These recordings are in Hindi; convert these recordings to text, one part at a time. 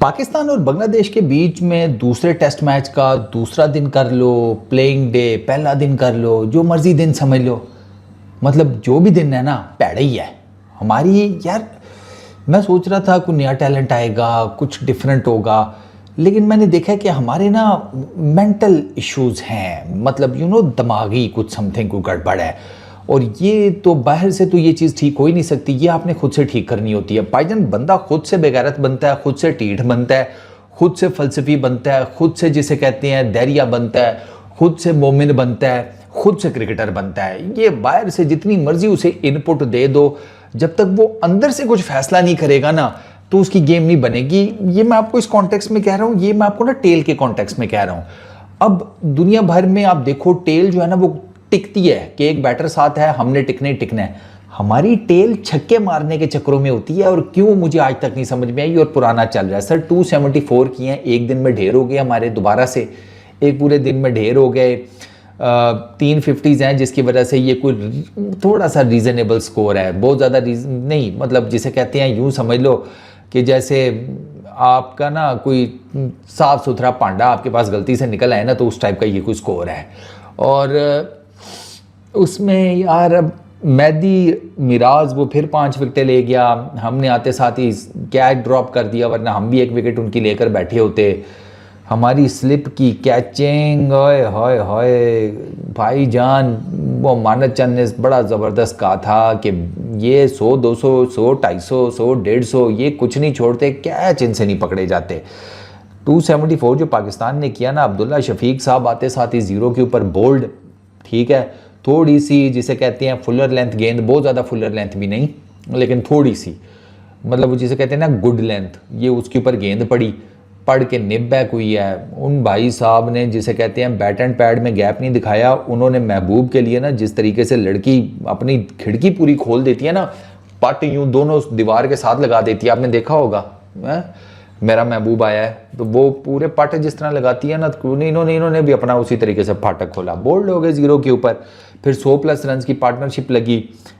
पाकिस्तान और बांग्लादेश के बीच में दूसरे टेस्ट मैच का दूसरा दिन कर लो, प्लेइंग डे पहला दिन कर लो, जो मर्जी दिन समझ लो, मतलब जो भी दिन है ना पैड़ा ही है हमारी। यार मैं सोच रहा था कोई नया टैलेंट आएगा, कुछ डिफरेंट होगा, लेकिन मैंने देखा कि हमारे ना मेंटल इश्यूज हैं, मतलब दिमागी कुछ समथिंग कोई गड़बड़ है। और ये तो बाहर से तो ये चीज़ ठीक हो ही नहीं सकती, ये आपने खुद से ठीक करनी होती है भाईजान। बंदा खुद से बेगैरत बनता है, खुद से टीठ बनता है, खुद से फलसफी बनता है, खुद से जिसे कहते हैं दैरिया बनता है, खुद से मोमिन बनता है, खुद से क्रिकेटर बनता है। ये बाहर से जितनी मर्जी उसे इनपुट दे दो, जब तक वो अंदर से कुछ फैसला नहीं करेगा ना तो उसकी गेम नहीं बनेगी। ये मैं आपको इस कॉन्टेक्स्ट में कह रहा हूँ, ये मैं आपको ना टेल के कॉन्टेक्स्ट में कह रहा हूँ। अब दुनिया भर में आप देखो टेल जो है ना वो टिकती है कि एक बैटर साथ है, हमने टिकना ही टिकना है। हमारी टेल छक्के मारने के चक्करों में होती है, और क्यों मुझे आज तक नहीं समझ में आई। और पुराना चल रहा है सर, 274 किए हैं, एक दिन में ढेर हो गए हमारे, दोबारा से एक पूरे दिन में ढेर हो गए। 3 50s हैं, जिसकी वजह से ये कोई थोड़ा सा रीजनेबल स्कोर है, बहुत ज़्यादा नहीं, मतलब जिसे कहते हैं यूँ समझ लो कि जैसे आपका ना कोई साफ़ सुथरा पांडा आपके पास गलती से निकल आए ना, तो उस टाइप का ये कोई स्कोर है। और उसमें यार अब मेहदी मिराज वो फिर 5 विकेटें ले गया, हमने आते साथ ही कैच ड्रॉप कर दिया, वरना हम भी 1 विकेट उनकी लेकर बैठे होते। हमारी स्लिप की कैचिंग, ओए होए होए भाईजान, वो मानद चंद ने बड़ा ज़बरदस्त कहा था कि ये 100 200 100 250 100 150 ये कुछ नहीं छोड़ते, कैच इनसे नहीं पकड़े जाते। 274 जो पाकिस्तान ने किया ना, अब्दुल्ला शफीक साहब आते साथ ही ज़ीरो के ऊपर बोल्ड, ठीक है, थोड़ी सी जिसे कहते हैं फुलर लेंथ गेंद, बहुत ज़्यादा फुलर लेंथ भी नहीं लेकिन थोड़ी सी, मतलब वो जिसे कहते हैं ना गुड लेंथ, ये उसके ऊपर गेंद पड़ के निब बैक हुई है। उन भाई साहब ने जिसे कहते हैं बैट एंड पैड में गैप नहीं दिखाया, उन्होंने महबूब के लिए ना जिस तरीके से लड़की अपनी खिड़की पूरी खोल देती है ना, पट यूँ दोनों दीवार के साथ लगा देती है, आपने देखा होगा है? मेरा महबूब आया है तो वो पूरे पट जिस तरह लगाती है ना, इन्होंने भी अपना उसी तरीके से फाटक खोला, बोल्ड हो गए ज़ीरो के ऊपर। फिर 100+ रन की पार्टनरशिप लगी,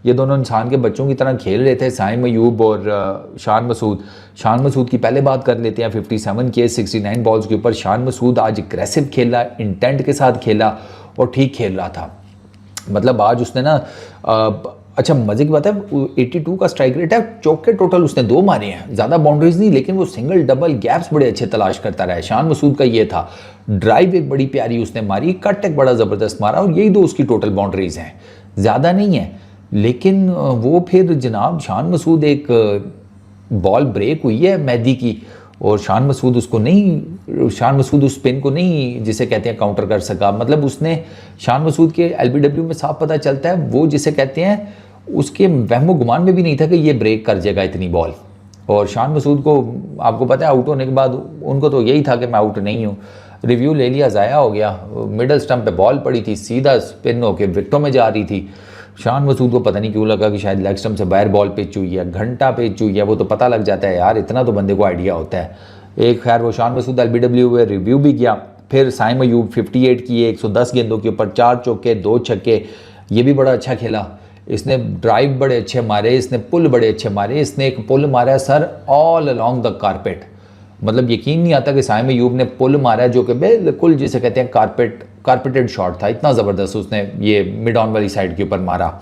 ये दोनों इंसान के बच्चों की तरह खेल रहे थे, साइम अयूब और शान मसूद की पहले बात कर लेते हैं। 57 के 69 बॉल्स के ऊपर शान मसूद आज एग्रेसिव खेला, इंटेंट के साथ खेला और ठीक खेल रहा था। मतलब आज उसने ना अच्छा मजे की बात है 82 का स्ट्राइक रेट है, चौके टोटल उसने 2 मारे हैं, ज़्यादा बाउंड्रीज नहीं, लेकिन वो सिंगल डबल गैप्स बड़े अच्छे तलाश करता रहा है। शान मसूद का ये था, ड्राइव एक बड़ी प्यारी उसने मारी, कट एक बड़ा ज़बरदस्त मारा, और यही 2 उसकी टोटल बाउंड्रीज हैं, ज़्यादा नहीं है। लेकिन वो फिर जनाब शान मसूद एक बॉल ब्रेक हुई है मेहदी की, और शान मसूद उस स्पिन को नहीं जिसे कहते हैं काउंटर कर सका। मतलब उसने शान मसूद के LBW में साफ पता चलता है, वो जिसे कहते हैं उसके वहमो गुमान में भी नहीं था कि ये ब्रेक कर जाएगा इतनी बॉल। और शान मसूद को आपको पता है आउट होने के बाद उनको तो यही था कि मैं आउट नहीं हूँ, रिव्यू ले लिया, ज़ाया हो गया, मिडल स्टंप पे बॉल पड़ी थी, सीधा स्पिन होकर विकेटों में जा रही थी। शान मसूद को पता नहीं क्यों लगा कि शायद लेग स्टंप से बाहर बॉल पिच हुई है, घंटा पिच हुई है, वो तो पता लग जाता है यार, इतना तो बंदे को आइडिया होता है। एक खैर वो शान मसूद LBW हुए, रिव्यू भी किया। फिर साइम अयूब 58 किए 110 गेंदों के ऊपर, 4 चौके 2 छक्के, ये भी बड़ा अच्छा खेला। इसने ड्राइव बड़े अच्छे मारे, इसने पुल बड़े अच्छे मारे, इसने एक पुल मारा sir all along the carpet, मतलब यकीन नहीं आता कि साइम अयूब ने पुल मारा जो कि बिल्कुल जिसे कहते हैं कारपेटेड शॉट था, इतना ज़बरदस्त उसने ये मिड ऑन वाली साइड के ऊपर मारा,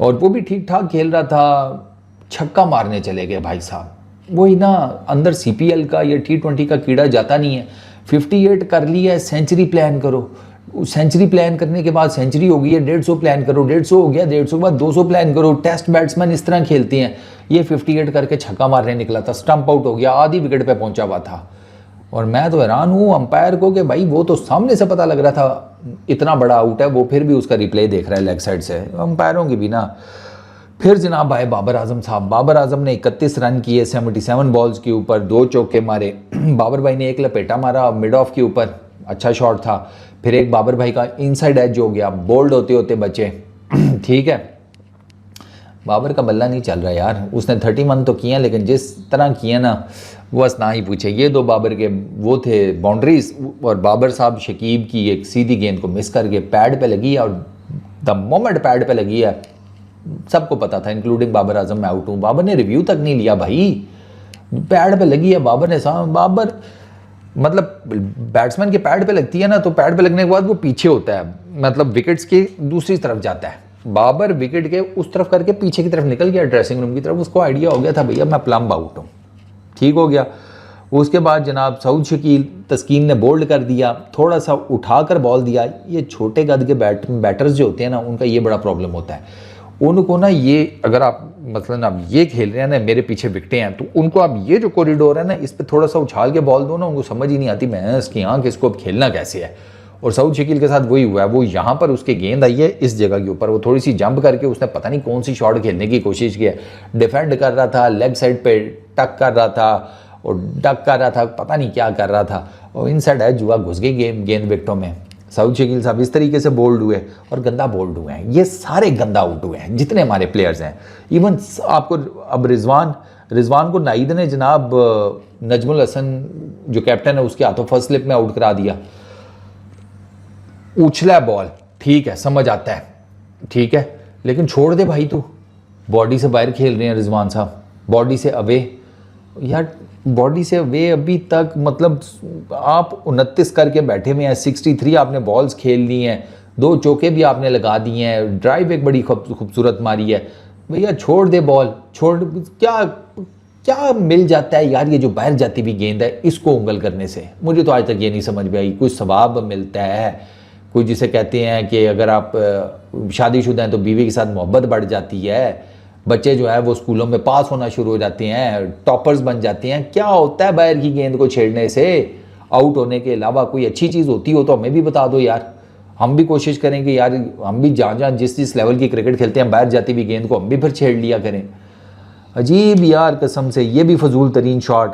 और वो भी ठीक ठाक खेल रहा था। छक्का मारने चले गए भाई साहब, वही ना अंदर CPL का या T20 का कीड़ा जाता नहीं है। 58 कर लिया है, सेंचुरी प्लान करो, सेंचुरी प्लान करने के बाद सेंचुरी हो गई है, 150 प्लान करो, 150 हो गया, 150 के बाद 200 प्लान करो। टेस्ट बैट्समैन इस तरह खेलते हैं। ये 58 करके छक्का मारने निकला था, स्टंप आउट हो गया, आधी विकेट पे पहुंचा हुआ था। और मैं तो हैरान हूँ अंपायर को कि भाई वो तो सामने से पता लग रहा था इतना बड़ा आउट है, वो फिर भी उसका रिप्ले देख रहा है लेग साइड से। अंपायरों की भी ना। फिर जनाब आए बाबर आजम साहब, बाबर आजम ने 31 रन किए 77 बॉल्स के ऊपर, 2 चौके मारे। बाबर भाई ने एक लपेटा मारा मिड ऑफ के ऊपर, अच्छा शॉट था। फिर एक बाबर भाई का इनसाइड एज हो गया, बोल्ड होते होते बचे। ठीक है, बाबर का बल्ला नहीं चल रहा यार, उसने 31 तो किया, लेकिन जिस तरह किया ना बस ना ही पूछे। ये 2 बाबर के वो थे बाउंड्रीज, और बाबर साहब शकीब की एक सीधी गेंद को मिस करके पैड पे लगी है, और द मोमेंट पैड पे लगी है सबको पता था इंक्लूडिंग बाबर आजम मैं आउट हूँ। बाबर ने रिव्यू तक नहीं लिया भाई, पैड पे लगी है बाबर ने, बाबर मतलब बैट्समैन के पैड पे लगती है ना, तो पैड पे लगने के बाद वो पीछे होता है, मतलब विकेट्स की दूसरी तरफ जाता है। बाबर विकेट के उस तरफ करके पीछे की तरफ निकल गया, ड्रेसिंग रूम की तरफ। उसको आइडिया हो गया था भैया मैं प्लम्ब आउट हूँ, ठीक हो गया। उसके बाद जनाब सऊद शकील, तस्कीन ने बोल्ड कर दिया, थोड़ा सा उठा कर बॉल दिया। ये छोटे कद के बैटर्स जो होते हैं ना, उनका ये बड़ा प्रॉब्लम होता है। उनको ना ये, अगर आप मतलब आप ये खेल रहे हैं ना, मेरे पीछे विकटें हैं, तो उनको आप ये जो कॉरिडोर है ना, इस पर थोड़ा सा उछाल के बॉल दो ना, उनको समझ ही नहीं आती मैं इसकी आँख, इसको अब खेलना कैसे है। और सऊद शकील के साथ वही हुआ है। वो यहाँ पर उसके गेंद आई है इस जगह के ऊपर, वो थोड़ी सी जंप करके उसने पता नहीं कौन सी शॉट खेलने की कोशिश की है। डिफेंड कर रहा था, लेग साइड पे टक कर रहा था और डक कर रहा था, पता नहीं क्या कर रहा था, और इन साइड है जुआ घुस गई गेंद विकटों में। सऊद शकील साहब इस तरीके से बोल्ड हुए और गंदा बोल्ड हुए हैं। ये सारे गंदा आउट हुए हैं जितने हमारे प्लेयर्स हैं। इवन आपको अब रिजवान को नाइद ने जनाब नजमुल हसन जो कैप्टन है उसके हाथों फर्स्ट स्लिप में आउट करा दिया। उछला बॉल, ठीक है, समझ आता है, ठीक है, लेकिन छोड़ दे भाई, तू बॉडी से बाहर खेल रहे हैं रिजवान साहब, बॉडी से अवे यार, बॉडी से अवे अभी तक, मतलब आप 29 करके बैठे हुए हैं, 63 आपने बॉल्स खेल ली हैं, 2 चौके भी आपने लगा दिए हैं, ड्राइव एक बड़ी खूबसूरत मारी है। भैया छोड़ दे बॉल, छोड़, क्या क्या मिल जाता है यार, ये जो बाहर जाती हुई गेंद है इसको उंगल करने से। मुझे तो आज तक ये नहीं समझ में आई, कुछ सवाब मिलता है, कुछ जिसे कहते हैं कि अगर आप शादीशुदा हैं तो बीवी के साथ मोहब्बत बढ़ जाती है, बच्चे जो है वो स्कूलों में पास होना शुरू हो जाते हैं, टॉपर्स बन जाते हैं। क्या होता है बाहर की गेंद को छेड़ने से? आउट होने के अलावा कोई अच्छी चीज़ होती हो तो हमें भी बता दो यार, हम भी कोशिश करेंगे यार, हम भी जहाँ जिस लेवल की क्रिकेट खेलते हैं बाहर जाती हुई गेंद को हम भी फिर छेड़ लिया करें। अजीब यार कसम से, ये भी फजूल तरीन शॉट।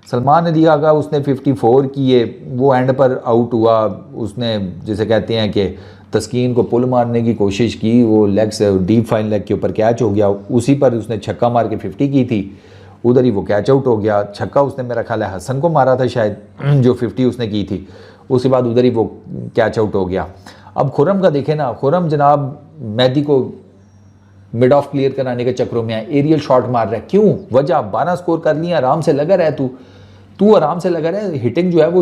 सलमान अली आगा उसने 54 किए, वो एंड पर आउट हुआ। उसने जिसे कहते हैं कि तस्कीन को पुल मारने की कोशिश की, वो लेग से डीप फाइन लेग के ऊपर कैच हो गया, उसी पर उसने छक्का मार के 50 की थी, उधर ही वो कैच आउट हो गया। छक्का उसने मेरा ख्याल है हसन को मारा था शायद, जो 50 उसने की थी, उसके बाद उधर ही वो कैच आउट हो गया। अब खुरम का देखें ना, खुरम जनाब मेहदी को मिड ऑफ क्लियर कराने के चक्रों में है, एरियल शॉट मार रहा है। क्यों? वजह 12 स्कोर कर लिया, आराम से लगा रहा है तू आराम से लगा रहा है। हिटिंग जो है वो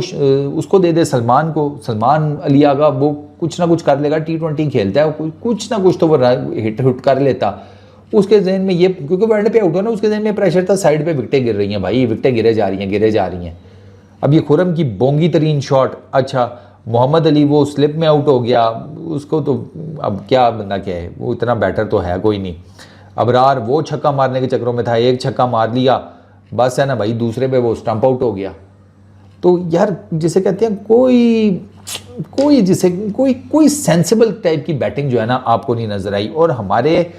उसको दे दे सलमान को, सलमान अली आगा वो कुछ ना कुछ कर लेगा, T20 खेलता है, कुछ ना कुछ तो वो हिट कर लेता। उसके जहन में ये, क्योंकि वो एंड पे आउट हो ना, उसके जहन में प्रेशर था साइड पे विकटें गिर रही हैं भाई, विकटें गिरे जा रही हैं। अब ये खुरम की बोंगी तरीन शॉट। अच्छा मोहम्मद अली वो स्लिप में आउट हो गया, उसको तो अब क्या बंदा क्या है, वो इतना बैटर तो है कोई नहीं। अबरार वो छक्का मारने के चक्रों में था, एक छक्का मार लिया बस है ना भाई, दूसरे पे वो स्टंप आउट हो गया। तो यार जिसे कहते हैं कोई सेंसिबल टाइप की बैटिंग जो है ना आपको नहीं नजर आई। और हमारे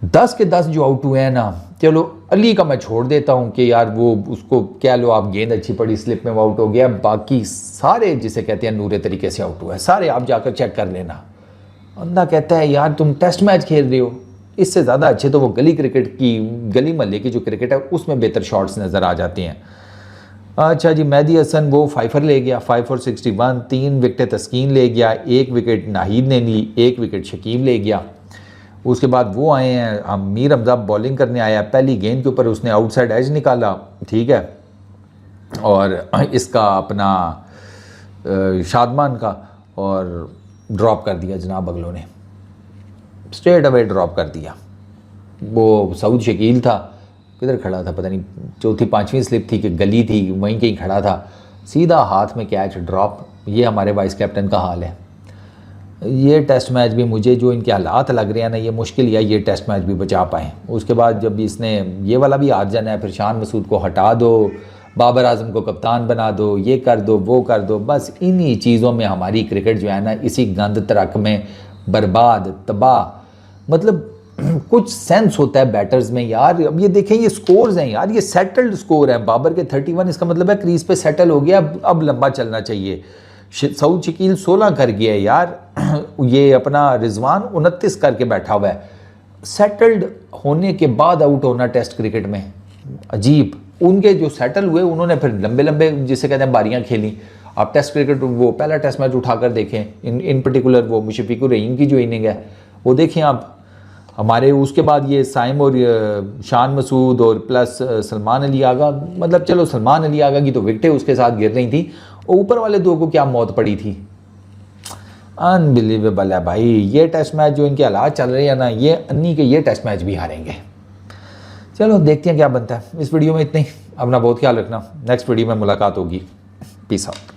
10 के 10 जो आउट हुए हैं ना, चलो अली का मैं छोड़ देता हूँ कि यार वो उसको क्या लो, आप गेंद अच्छी पड़ी स्लिप में वो आउट हो गया, बाकी सारे जिसे कहते हैं नूरे तरीके से आउट हुए सारे, आप जाकर चेक कर लेना। बंदा कहता है यार तुम टेस्ट मैच खेल रहे हो, इससे ज़्यादा अच्छे तो वो गली क्रिकेट की, गली महल्ले की जो क्रिकेट है उसमें बेहतर शॉट्स नज़र आ जाते हैं। अच्छा जी, मेहदी हसन वो 5 ले गया, 5 for 61, 3 विकेटें तस्कीन ले गया, 1 विकेट नाहिद ने ली, 1 विकेट शकीब ले गया। उसके बाद वो आए हैं मीर हमजा बॉलिंग करने आया, पहली गेंद के ऊपर उसने आउटसाइड एज निकाला, ठीक है, और इसका अपना शादमान का, और ड्रॉप कर दिया जनाब अगलों ने, स्ट्रेट अवे ड्रॉप कर दिया। वो सऊद शकील था, किधर खड़ा था पता नहीं, 4th-5वीं स्लिप थी कि गली थी, वहीं कहीं खड़ा था, सीधा हाथ में कैच ड्रॉप। ये हमारे वाइस कैप्टन का हाल है। ये टेस्ट मैच भी मुझे जो इनके हालात लग रहे हैं ना, ये मुश्किल या ये टेस्ट मैच भी बचा पाएँ। उसके बाद जब इसने ये वाला भी हार जाना है, फिर शान मसूद को हटा दो, बाबर आजम को कप्तान बना दो, ये कर दो वो कर दो, बस इन्हीं चीज़ों में हमारी क्रिकेट जो है ना, इसी गंद तरक में बर्बाद तबाह। मतलब कुछ सेंस होता है बैटर्स में यार। अब ये देखें, ये स्कोर्स हैं यार, ये सेटल्ड स्कोर है। बाबर के 31, इसका मतलब है क्रीज पे सेटल हो गया, अब लंबा चलना चाहिए। सऊद शकील 16 कर गया है यार, ये अपना रिजवान 29 करके बैठा हुआ है। सेटल्ड होने के बाद आउट होना टेस्ट क्रिकेट में अजीब। उनके जो सेटल हुए उन्होंने फिर लंबे लंबे जिसे कहते हैं बारियां खेली। आप टेस्ट क्रिकेट वो पहला टेस्ट मैच उठाकर देखें, इन पर्टिकुलर वो मुशफिकुर रहीम की जो इनिंग है वो देखें आप, हमारे उसके बाद ये साइम और शान मसूद और प्लस सलमान अली आगा, मतलब चलो सलमान अली आगा की तो विकेटें उसके साथ गिर रही थी, और ऊपर वाले दो को क्या मौत पड़ी थी। अनबिलीवेबल है भाई, ये टेस्ट मैच जो इनके हालात चल रहे हैं ना, ये अन्नी के ये टेस्ट मैच भी हारेंगे। चलो देखते हैं क्या बनता है। इस वीडियो में इतना ही, अपना बहुत ख्याल रखना, नेक्स्ट वीडियो में मुलाकात होगी। Peace out.